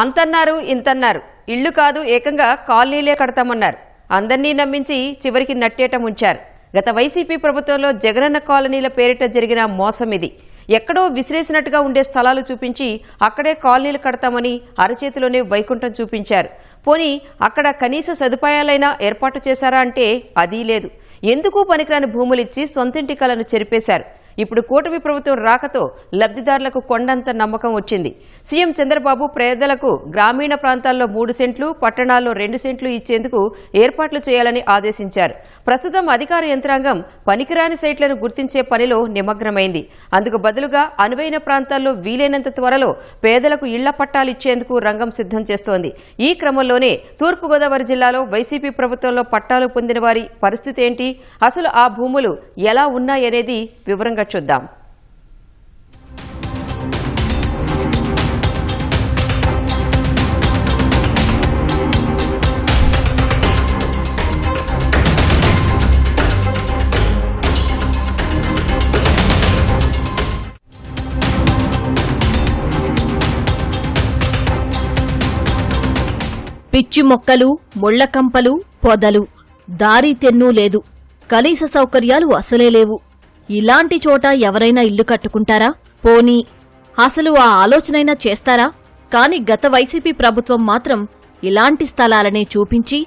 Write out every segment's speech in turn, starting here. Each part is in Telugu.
అంతన్నారు ఇంతన్నారు, ఇళ్లు కాదు ఏకంగా కాలనీలే కడతామన్నారు. అందర్నీ నమ్మించి చివరికి నట్టేట ముంచారు. గత వైసీపీ ప్రభుత్వంలో జగనన్న కాలనీల పేరిట జరిగిన మోసం ఇది. ఎక్కడో విసిరేసినట్టుగా ఉండే స్థలాలు చూపించి అక్కడే కాలనీలు కడతామని అరచేతిలోనే వైకుంఠం చూపించారు. పోనీ అక్కడ కనీస సదుపాయాలైనా ఏర్పాటు చేశారా అంటే అదీ లేదు. ఎందుకు పనికిరాని భూములిచ్చి సొంతింటి కలను చెరిపేశారు. ఇప్పుడు కూటమి ప్రభుత్వం రాకతో లబ్ధిదారులకు కొండంత నమ్మకం వచ్చింది. సీఎం చంద్రబాబు పేదలకు గ్రామీణ ప్రాంతాల్లో 3 సెంట్లు, పట్టణాల్లో 2 సెంట్లు ఇచ్చేందుకు ఏర్పాట్లు చేయాలని ఆదేశించారు. ప్రస్తుతం అధికార యంత్రాంగం పనికిరాని సైట్లను గుర్తించే పనిలో నిమగ్నమైంది. అందుకు బదులుగా అనువైన ప్రాంతాల్లో వీలైనంత త్వరలో పేదలకు ఇళ్ల పట్టాలు ఇచ్చేందుకు రంగం సిద్ధం చేస్తోంది. ఈ క్రమంలోనే తూర్పుగోదావరి జిల్లాలో వైసీపీ ప్రభుత్వంలో పట్టాలు పొందిన వారి పరిస్థితి ఏంటి, అసలు ఆ భూములు ఎలా ఉన్నాయనేది వివరంగా చూద్దాం. పిచ్చి మొక్కలు, ముళ్లకంపలు, పొదలు, దారి తెన్నూ లేదు. కనీస సౌకర్యాలు అసలే లేవు. ఇలాంటి చోట ఎవరైనా ఇల్లు కట్టుకుంటారా? పోనీ అసలు ఆ ఆలోచనైనా చేస్తారా? కాని గత వైసీపీ ప్రభుత్వం మాత్రం ఇలాంటి స్థలాలనే చూపించి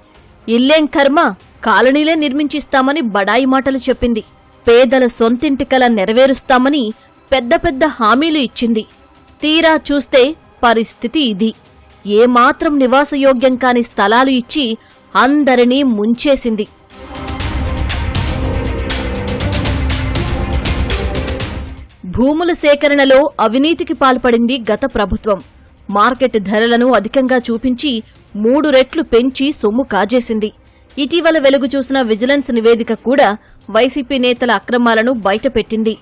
ఇల్లేం కర్మ, కాలనీలే నిర్మించిస్తామని బడాయి మాటలు చెప్పింది. పేదల సొంతింటికల నెరవేరుస్తామని పెద్ద పెద్ద హామీలు ఇచ్చింది. తీరా చూస్తే పరిస్థితి ఇది. ఏమాత్రం నివాసయోగ్యం కాని స్థలాలు ఇచ్చి అందరినీ ముంచేసింది. భూముల సేకరణలో అవినీతికి పాల్పడింది గత ప్రభుత్వం. మార్కెట్ ధరలను అధికంగా చూపించి 3 రెట్లు పెంచి సొమ్ము కాజేసింది. ఇటీవల వెలుగు చూసిన విజిలెన్స్ నివేదిక కూడా వైసీపీ నేతల అక్రమాలను బయటపెట్టింది.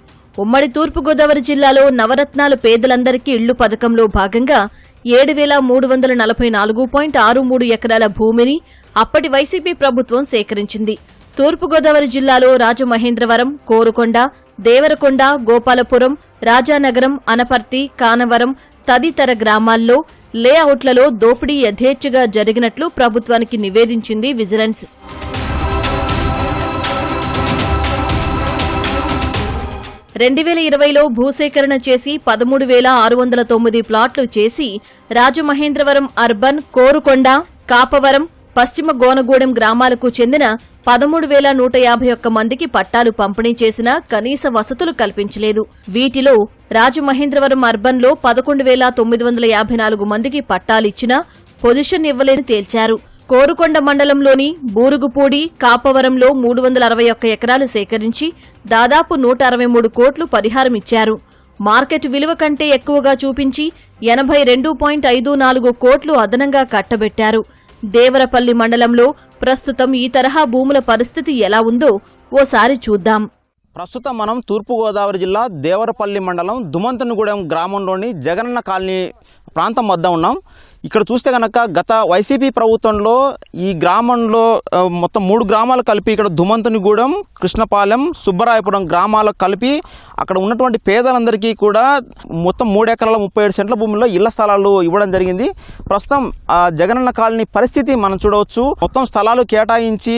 ఉమ్మడి తూర్పుగోదావరి జిల్లాలో నవరత్నాలు పేదలందరికీ ఇళ్లు పథకంలో భాగంగా 7,344.63 ఎకరాల భూమిని అప్పటి వైసీపీ ప్రభుత్వం సేకరించింది. తూర్పుగోదావరి జిల్లాలో రాజమహేంద్రవరం, కోరుకొండ, దేవరకొండ, గోపాలపురం, రాజానగరం, అనపర్తి, కానవరం తదితర గ్రామాల్లో లేఅవుట్లలో దోపిడీ యథేచ్ఛగా జరిగినట్లు ప్రభుత్వానికి నివేదించింది విజిలెన్స్. లో భూసేకరణ చేసి 13,609 ప్లాట్లు చేసి రాజమహేంద్రవరం అర్బన్, కోరుకొండ, కాపవరం, పశ్చిమ గోనగూడెం గ్రామాలకు చెందిన 13,151 మందికి పట్టాలు పంపిణీ చేసినా కనీస వసతులు కల్పించలేదు. వీటిలో రాజమహేంద్రవరం అర్బన్లో 11,954 మందికి పట్టాలిచ్చినా పొజిషన్ ఇవ్వలేని తేల్చారు. కోరుకొండ మండలంలోని బూరుగుపూడి, కాపవరంలో 361 ఎకరాలు సేకరించి దాదాపు 163 కోట్లు పరిహారం ఇచ్చారు. మార్కెట్ విలువ కంటే ఎక్కువగా చూపించి 82.54 కోట్లు అదనంగా కట్టబెట్టారు. దేవరపల్లి మండలంలో ప్రస్తుతం ఈ తరహా భూముల పరిస్థితి ఎలా ఉందో ఓసారి చూద్దాం. ప్రస్తుతం మనం తూర్పుగోదావరి జిల్లా దేవరపల్లి మండలం దుమంతనగూడెం గ్రామంలోని జగనన్న కాలనీ ప్రాంతం వద్ద ఉన్నాం. ఇక్కడ చూస్తే కనుక గత వైసీపీ ప్రభుత్వంలో ఈ గ్రామంలో మొత్తం 3 గ్రామాలు కలిపి ఇక్కడ దుమంతనగూడెం, కృష్ణపాలెం, సుబ్బరాయపురం గ్రామాలకు కలిపి అక్కడ ఉన్నటువంటి పేదలందరికీ కూడా మొత్తం 3 ఎకరాల 37 సెంట్ల భూమిలో ఇళ్ల స్థలాలు ఇవ్వడం జరిగింది. ప్రస్తుతం జగనన్న కాలనీ పరిస్థితి మనం చూడవచ్చు. మొత్తం స్థలాలు కేటాయించి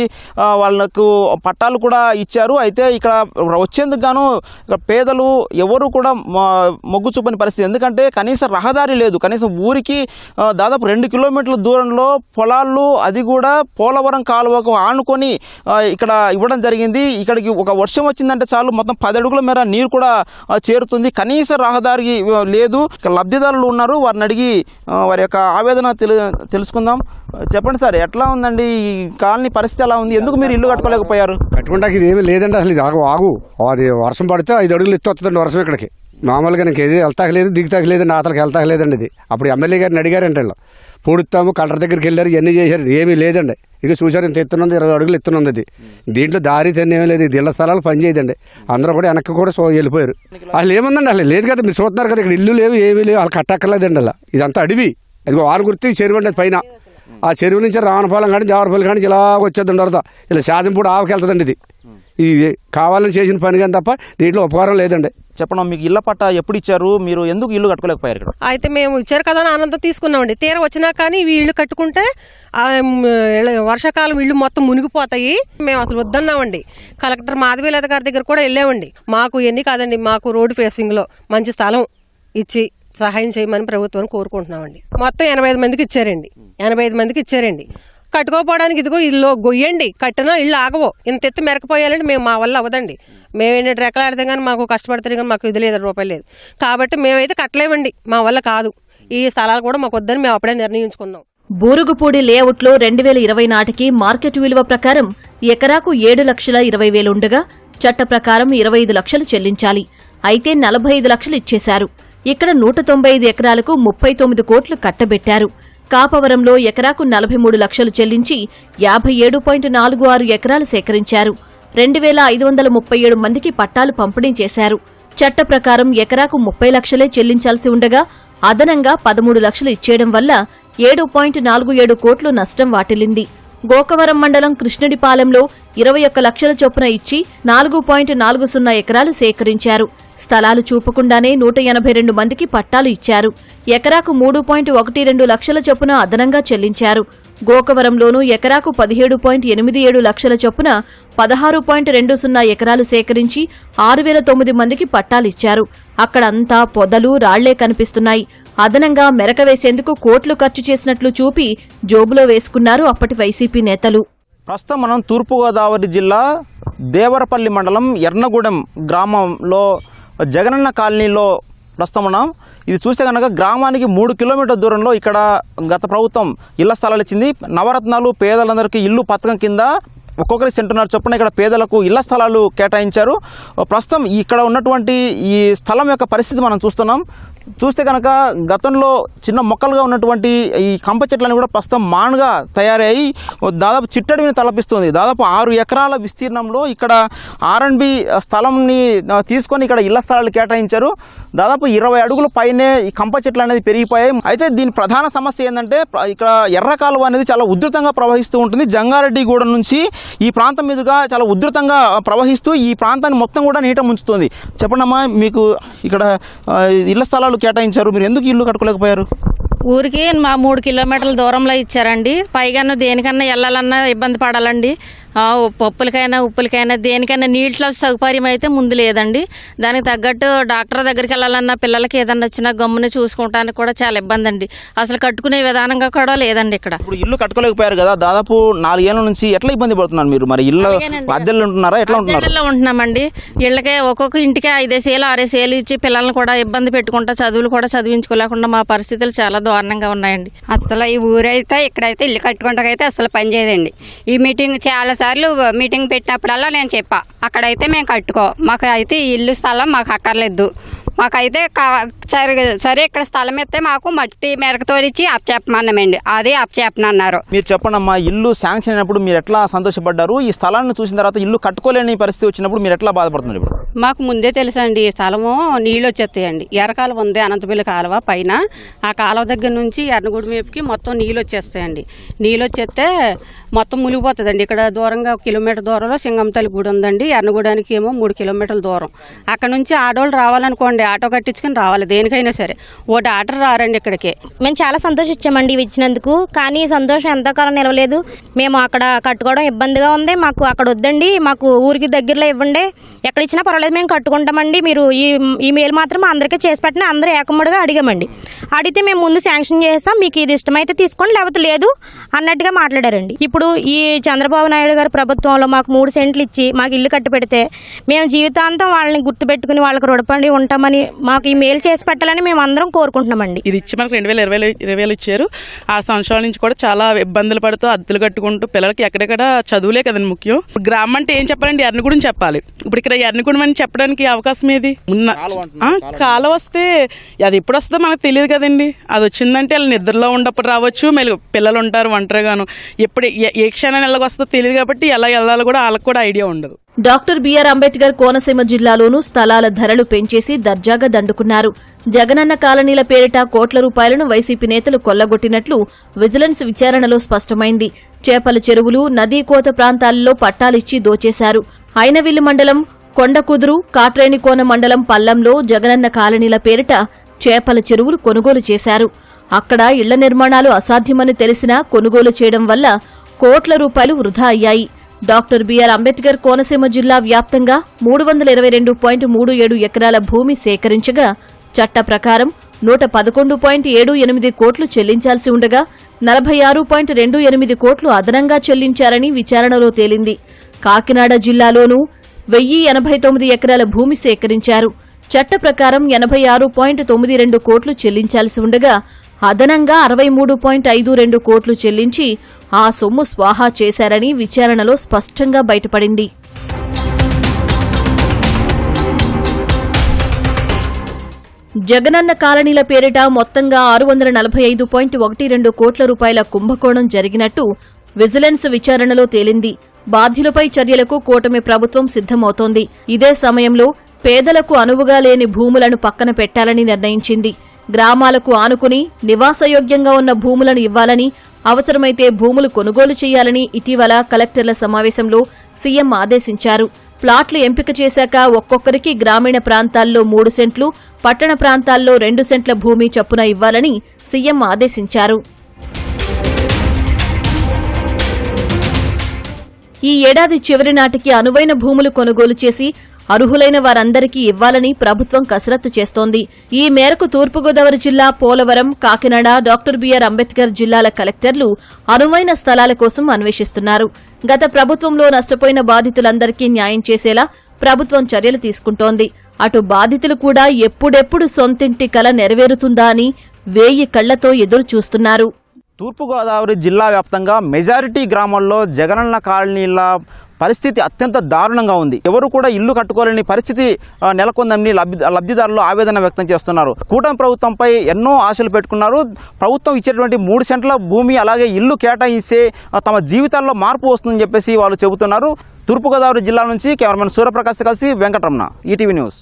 వాళ్లకు పట్టాలు కూడా ఇచ్చారు. అయితే ఇక్కడ వచ్చేందుకు గాను పేదలు ఎవరు కూడా మొగ్గు చూపని పరిస్థితి. ఎందుకంటే కనీస రహదారి లేదు. కనీసం ఊరికి దాదాపు 2 కిలోమీటర్ల దూరంలో పొలాలు, అది కూడా పోలవరం కాలువకు ఆనుకొని ఇక్కడ ఇవ్వడం జరిగింది. ఇక్కడికి ఒక వర్షం వచ్చిందంటే చాలు మొత్తం 10 అడుగుల మేర నీరు కూడా చేరుతుంది. కనీస రహదారి లేదు. లబ్ధిదారులు ఉన్నారు, వారిని అడిగి వారి యొక్క ఆవేదన తెలుసుకుందాం. చెప్పండి సార్, ఎట్లా ఉందండి ఈ కాలనీ పరిస్థితి? ఎలా ఉంది? ఎందుకు మీరు ఇల్లు కట్టుకోలేకపోయారు? కట్టుకుంటాకి ఇది ఏమీ లేదండి. అసలు ఇది ఆగు అది వర్షం పడితే 5 అడుగులు ఎత్తు వస్తుందండి వర్షం ఇక్కడికి. మామూలుగా నాకు ఏది వెళ్తాకలేదు, దిగుతాకలేదు, నాతలకు వెళ్తాకలేదండి. ఇది అప్పుడు ఎమ్మెల్యే గారిని అడిగారంటే వాళ్ళు పూడుతాము, కలెక్టర్ దగ్గరికి వెళ్ళారు, ఇవన్నీ చేశారు. ఏమీ లేదండి. ఇక చూసారు, ఇంత ఎత్తున్నది 20 అడుగులు ఎత్తున్నది. ఇది దీంట్లో దారి తెన్ను ఏమీ లేదు. ఇది ఇళ్ల స్థలాలు పనిచేయదండి. అందరూ కూడా వెనక్కి కూడా వెళ్ళిపోయారు. అసలు ఏముందండి, అసలు లేదు కదా. మీరు చూస్తున్నారు కదా, ఇక్కడ ఇల్లు లేవు, ఏమీ లేవు. వాళ్ళు కట్టక్కర్లేదండి. అలా ఇదంతా అడవి. ఇదిగో ఆరు గుర్తి చెరువు అండి పైన. ఆ చెరువు నుంచి రావణపాలెం కానీ దేవరపల్లి కానీ ఇలా వచ్చేదండి వరద. ఇలా శాజంపూడి ఆవుకి వెళ్తుందండి. ఇది ఇది కావాలని చేసిన పని కానీ తప్ప దీంట్లో ఉపకారం లేదండి. చెప్పండి, మీకు ఇళ్ల పట్ట ఎప్పుడు ఇచ్చారు? మీరు ఎందుకు ఇల్లు కట్టుకోలేకపోయారు ఇక్కడ? అయితే మేము ఇచ్చారు కదా అని ఆనందం తీసుకున్నామండి. తీర వచ్చినా కానీ ఈ ఇల్లు కట్టుకుంటే వర్షాకాలం ఇల్లు మొత్తం మునిగిపోతాయి. మేము అసలు వద్దన్నామండి. కలెక్టర్ మాధవీలత గారి దగ్గర కూడా వెళ్ళామండి. మాకు ఎన్ని కాదండి, మాకు రోడ్డు ఫేసింగ్లో మంచి స్థలం ఇచ్చి సహాయం చేయమని ప్రభుత్వాన్ని కోరుకుంటున్నామండి. మొత్తం 85 మందికి ఇచ్చారండి. 85 మందికి ఇచ్చారండి. కట్టుకోపోవడానికి ఇదిగో ఇల్లు గొయ్యండి, కట్టినా ఇల్లు ఆగవు. ఇంత ఎత్తు మెరకపోయాలంటే మేము మా వల్ల అవ్వదండి. మేము ఏంటంటే రెక్కలాడితే కానీ మాకు కష్టపడితే కానీ మాకు ఇది లేదు, రూపాయలు లేదు. కాబట్టి మేమైతే కట్టలేమండి, మా వల్ల కాదు. ఈ స్థలాలు కూడా మాకు వద్దని మేము అప్పుడే నిర్ణయించుకున్నాం. బూరుగుపూడి లేఅవుట్లో 2020 నాటికి మార్కెట్ విలువ ప్రకారం ఎకరాకు 7,20,000 ఉండగా చట్ట ప్రకారం 25 లక్షలు చెల్లించాలి. అయితే 45 లక్షలు ఇచ్చేశారు. ఇక్కడ 195 ఎకరాలకు 39 కోట్లు కట్టబెట్టారు. కాపవరంలో ఎకరాకు 43 లక్షలు చెల్లించి 57.46 ఎకరాలు సేకరించారు. 2,537 మందికి పట్టాలు పంపిణీ చేశారు. చట్ట ప్రకారం ఎకరాకు 30 లక్షలే చెల్లించాల్సి ఉండగా అదనంగా 13 లక్షలు ఇచ్చేయడం వల్ల 7.47 కోట్లు నష్టం వాటిల్లింది. గోకవరం మండలం కృష్ణుడిపాలెంలో 21 లక్షల చొప్పున ఇచ్చి 4.40 ఎకరాలు సేకరించారు. స్థలాలు చూపకుండానే 182 మందికి పట్టాలు ఇచ్చారు. ఎకరాకు 3.12 లక్షల చొప్పున అదనంగా చెల్లించారు. గోకవరంలోనూ ఎకరాకు 17.87 లక్షల చొప్పున 16.20 ఎకరాలు సేకరించి 6,009 మందికి పట్టాలిచ్చారు. అక్కడంతా పొదలు, రాళ్లే కనిపిస్తున్నాయి. అదనంగా మెరక వేసేందుకు కోట్లు ఖర్చు చేసినట్లు చూపి జోబులో వేసుకున్నారు అప్పటి వైసీపీ నేతలు. ప్రస్తుతం మనం తూర్పుగోదావరి జిల్లా దేవరపల్లి మండలం ఎర్నగూడెం గ్రామంలో జగనన్న కాలనీలో ప్రస్తుతం ఉన్నాం. ఇది చూస్తే కనుక గ్రామానికి 3 కిలోమీటర్ల దూరంలో ఇక్కడ గత ప్రభుత్వం ఇళ్ల స్థలాలు ఇచ్చింది. నవరత్నాలు పేదలందరికీ ఇల్లు పథకం కింద ఒక్కొక్కరి సెంటున్నర చొప్పున ఇక్కడ పేదలకు ఇళ్ల స్థలాలు కేటాయించారు. ప్రస్తుతం ఇక్కడ ఉన్నటువంటి ఈ స్థలం యొక్క పరిస్థితి మనం చూస్తున్నాం. చూస్తే కనుక గతంలో చిన్న మొక్కలుగా ఉన్నటువంటి ఈ కంప చెట్లని కూడా ప్రస్తుతం మానుగా తయారయ్యి దాదాపు చిట్టడిని తలపిస్తుంది. దాదాపు 6 ఎకరాల విస్తీర్ణంలో ఇక్కడ R&B స్థలంని తీసుకొని ఇక్కడ ఇళ్ల స్థలాలు కేటాయించారు. దాదాపు 20 అడుగుల పైనే ఈ కంప చెట్లు అనేది పెరిగిపోయాయి. అయితే దీని ప్రధాన సమస్య ఏంటంటే ఇక్కడ ఎర్ర కాలువ అనేది చాలా ఉధృతంగా ప్రవహిస్తూ ఉంటుంది. జంగారెడ్డిగూడెం నుంచి ఈ ప్రాంతం మీదుగా చాలా ఉధృతంగా ప్రవహిస్తూ ఈ ప్రాంతాన్ని మొత్తం కూడా నీట ముంచుతుంది. చెప్పండమ్మా, మీకు ఇక్కడ ఇళ్ల స్థలాలు కేటాయించారు, మీరు ఎందుకు ఇల్లు కట్టుకోలేకపోయారు? ఊరికి మా 3 కిలోమీటర్ల దూరంలో ఇచ్చారండి. పైగా దేనికన్నా వెళ్ళాలన్నా ఇబ్బంది పడాలండి. పప్పులకైనా ఉప్పులకైనా దేనికైనా నీటిలో సౌకర్యం అయితే ముందు లేదండి. దానికి తగ్గట్టు డాక్టర్ దగ్గరికి వెళ్ళాలన్నా పిల్లలకి ఏదన్నా వచ్చినా గమ్ముని చూసుకోవడానికి కూడా చాలా ఇబ్బంది అండి. అసలు కట్టుకునే విధానంగా కూడా లేదండి. ఇక్కడ ఇప్పుడు ఇల్లు కట్టుకోలేకపోయారు కదా, దాదాపు 4 ఏళ్ల నుంచి ఎట్లా ఇబ్బంది పడుతున్నారు మీరు? మరి ఇల్లు అద్దెలు ఉంటున్నారా, ఎట్లా ఉంటున్నారు? అద్దెల్లో ఉంటున్నామండి. ఇళ్ళకే ఒక్కొక్క ఇంటికి 5,000 6,000 ఇచ్చి పిల్లల్ని కూడా ఇబ్బంది పెట్టుకుంటా చదువులు కూడా చదివించుకోలేకుండా మా పరిస్థితులు చాలా దారుణంగా ఉన్నాయండి. అసలు ఈ ఊరైతే ఇక్కడైతే ఇల్లు కట్టుకుంటాకైతే అసలు పని చేయదండి. ఈ మీటింగ్ చాలా సార్లు మీటింగ్ పెట్టినప్పుడల్లా నేను చెప్పా, అక్కడైతే మేము కట్టుకో, మాకు అయితే ఇల్లు స్థలం మాకు అక్కర్లేదు, మాకైతే సరే ఇక్కడ స్థలం ఇస్తే మాకు మట్టి మెరకతో ఇచ్చి అప్పచెప్పమన్నామండి. అదే అప్పచెప్పనన్నారు. మీరు చెప్పండమ్మా, ఇల్లు శాంక్షన్ అయినప్పుడు మీరు ఎట్లా సంతోషపడ్డారు? ఈ స్థలాన్ని చూసిన తర్వాత ఇల్లు కట్టుకోలేని పరిస్థితి వచ్చినప్పుడు మీరు ఎట్లా బాధపడుతున్నారు? ఇప్పుడు మాకు ముందే తెలుసండి, ఈ స్థలము నీళ్ళు వచ్చేస్తాయండి. ఎర్రకాలువ ఉంది, అనంతపల్లి కాలువ పైన. ఆ కాలువ దగ్గర నుంచి ఎర్నగూడెం వైపుకి మొత్తం నీళ్ళు వచ్చేస్తాయండి. నీళ్ళు వచ్చేస్తే మొత్తం మునిగిపోతుందండి. ఇక్కడ దూరంగా 1 కిలోమీటర్ దూరంలో సింగంతల్లి గుడి ఉందండి. ఎర్నగూడానికి ఏమో 3 కిలోమీటర్ల దూరం. అక్కడ నుంచి ఆటోలు రావాలనుకోండి, ఆటో కట్టించుకుని రావాలి దేనికైనా సరే. ఓటి ఆటో రారండి ఇక్కడికి. మేము చాలా సంతోషించామండి ఇవి ఇచ్చినందుకు. కానీ ఈ సంతోషం ఎంతకాలం నిలవలేదు. మేము అక్కడ కట్టుకోవడం ఇబ్బందిగా ఉంది. మాకు అక్కడ వద్దండి, మాకు ఊరికి దగ్గరలో ఇవ్వండి, ఎక్కడ ఇచ్చినా పర్వాలేదు మేము కట్టుకుంటామండి, మీరు ఈ మేలు మాత్రం అందరికీ చేసి పెట్టిన అందరూ ఏకమ్మడిగా అడిగామండి. అడిగితే మేము ముందు శాంక్షన్ చేస్తాం, మీకు ఇది ఇష్టమైతే తీసుకోండి లేకపోతే లేదు అన్నట్టుగా మాట్లాడారండి. ఇప్పుడు ఈ చంద్రబాబు నాయుడు గారి ప్రభుత్వంలో మాకు 3 సెంట్లు ఇచ్చి మాకు ఇల్లు కట్టి పెడితే మేము జీవితాంతం వాళ్ళని గుర్తుపెట్టుకుని వాళ్ళకి రుణపడి ఉంటామని, మాకు ఈ మేలు చేసి పెట్టాలని మేము అందరం కోరుకుంటున్నామండి. ఇది ఇచ్చి మనకు 2020 ఇచ్చారు. 6 సంవత్సరాల నుంచి కూడా చాలా ఇబ్బందులు పడుతూ అద్దెలు కట్టుకుంటూ పిల్లలకి ఎక్కడెక్కడ చదువులే కదండి ముఖ్యం. గ్రామం అంటే ఏం చెప్పాలండి, ఎర్నగూడెం చెప్పాలి. ఇప్పుడు ఇక్కడ ఎర్నగూడెం అని చెప్పడానికి అవకాశం ఏది ఉన్న కాలం వస్తే అది ఎప్పుడు వస్తుందో మనకు తెలియదు కదండి. అది వచ్చిందంటే వాళ్ళు నిద్రలో ఉండప్పుడు రావచ్చు, మళ్ళీ పిల్లలు ఉంటారు ఒంటరిగాను, ఎప్పుడు ఏ క్షణాన్ని ఎలాగొస్తుందో తెలియదు కాబట్టి ఎలా వెళ్ళాలో కూడా వాళ్ళకి కూడా ఐడియా ఉండదు. డాక్టర్ బిఆర్ అంబేద్కర్ కోనసీమ జిల్లాలోనూ స్థలాల ధరలు పెంచేసి దర్జాగా దండుకున్నారు. జగనన్న కాలనీల పేరిట కోట్ల రూపాయలను వైసీపీ నేతలు కొల్లగొట్టినట్లు విజిలెన్స్ విచారణలో స్పష్టమైంది. చేపల చెరువులు, నదీ కోత ప్రాంతాలలో పట్టాలిచ్చి దోచేశారు. ఐనవిల్లి మండలం కొండకుదురు, కాట్రేనికోన మండలం పల్లంలో జగనన్న కాలనీల పేరిట చేపల చెరువులు కొనుగోలు చేశారు. అక్కడ ఇళ్ల నిర్మాణాలు అసాధ్యమని తెలిసినా కొనుగోలు చేయడం వల్ల కోట్ల రూపాయలు వృధా అయ్యాయి. డాక్టర్ బిఆర్ అంబేద్కర్ కోనసీమ జిల్లా వ్యాప్తంగా 322.37 ఎకరాల భూమి సేకరించగా చట్ట ప్రకారం 111.78 కోట్లు చెల్లించాల్సి ఉండగా 46.28 కోట్లు అదనంగా చెల్లించారని విచారణలో తేలింది. కాకినాడ జిల్లాలోనూ 1089 ఎకరాల భూమి సేకరించారు. చట్ట ప్రకారం 86.92 కోట్లు చెల్లించాల్సి ఉండగా అదనంగా 63.52 కోట్లు చెల్లించి ఆ సొమ్ము స్వాహా చేశారని విచారణలో స్పష్టంగా బయటపడింది. జగనన్న కాలనీల పేరిట మొత్తంగా 645.12 కోట్ల రూపాయల కుంభకోణం జరిగినట్టు విజిలెన్స్ విచారణలో తేలింది. బాధ్యులపై చర్యలకు కూటమి ప్రభుత్వం సిద్దమవుతోంది. ఇదే సమయంలో పేదలకు అనువుగా లేని భూములను పక్కన పెట్టాలని నిర్ణయించింది. గ్రామాలకు ఆనుకుని నివాసయోగ్యంగా ఉన్న భూములను ఇవ్వాలని, అవసరమైతే భూములు కొనుగోలు చేయాలని ఇటీవల కలెక్టర్ల సమావేశంలో సీఎం ఆదేశించారు. ప్లాట్లు ఎంపిక చేశాక ఒక్కొక్కరికి గ్రామీణ ప్రాంతాల్లో 3 సెంట్లు, పట్టణ ప్రాంతాల్లో 2 సెంట్ల భూమి చొప్పున ఇవ్వాలని సీఎం ఆదేశించారు. ఈ ఏడాది చివరి నాటికి అనువైన భూములు కొనుగోలు చేసి అర్హులైన వారందరికీ ఇవ్వాలని ప్రభుత్వం కసరత్తు చేస్తోంది. ఈ మేరకు తూర్పుగోదావరి జిల్లా పోలవరం, కాకినాడ, డాక్టర్ బిఆర్ అంబేద్కర్ జిల్లాల కలెక్టర్లు అనువైన స్థలాల కోసం అన్వేషిస్తున్నారు. గత ప్రభుత్వంలో నష్టపోయిన బాధితులందరికీ న్యాయం చేసేలా ప్రభుత్వం చర్యలు తీసుకుంటోంది. అటు బాధితులు కూడా ఎప్పుడెప్పుడు సొంతింటి కల నెరవేరుతుందా అని 1000 కళ్లతో ఎదురు చూస్తున్నారు. తూర్పుగోదావరి జిల్లా వ్యాప్తంగా మెజారిటీ గ్రామాల్లో జగనన్న కాలనీల పరిస్థితి అత్యంత దారుణంగా ఉంది. ఎవరు కూడా ఇల్లు కట్టుకోలేని పరిస్థితి నెలకొందని లబ్ధిదారులు ఆవేదన వ్యక్తం చేస్తున్నారు. కూటమి ప్రభుత్వంపై ఎన్నో ఆశలు పెట్టుకున్నారు. ప్రభుత్వం ఇచ్చేటువంటి 3 సెంట్ల భూమి అలాగే ఇల్లు కేటాయిస్తే తమ జీవితాల్లో మార్పు వస్తుందని చెప్పేసి వాళ్ళు చెబుతున్నారు. తూర్పుగోదావరి జిల్లా నుంచి కెమెరామెన్ సూర్యప్రకాశ్ కలిసి వెంకటరమణ, ఈటీవీ న్యూస్.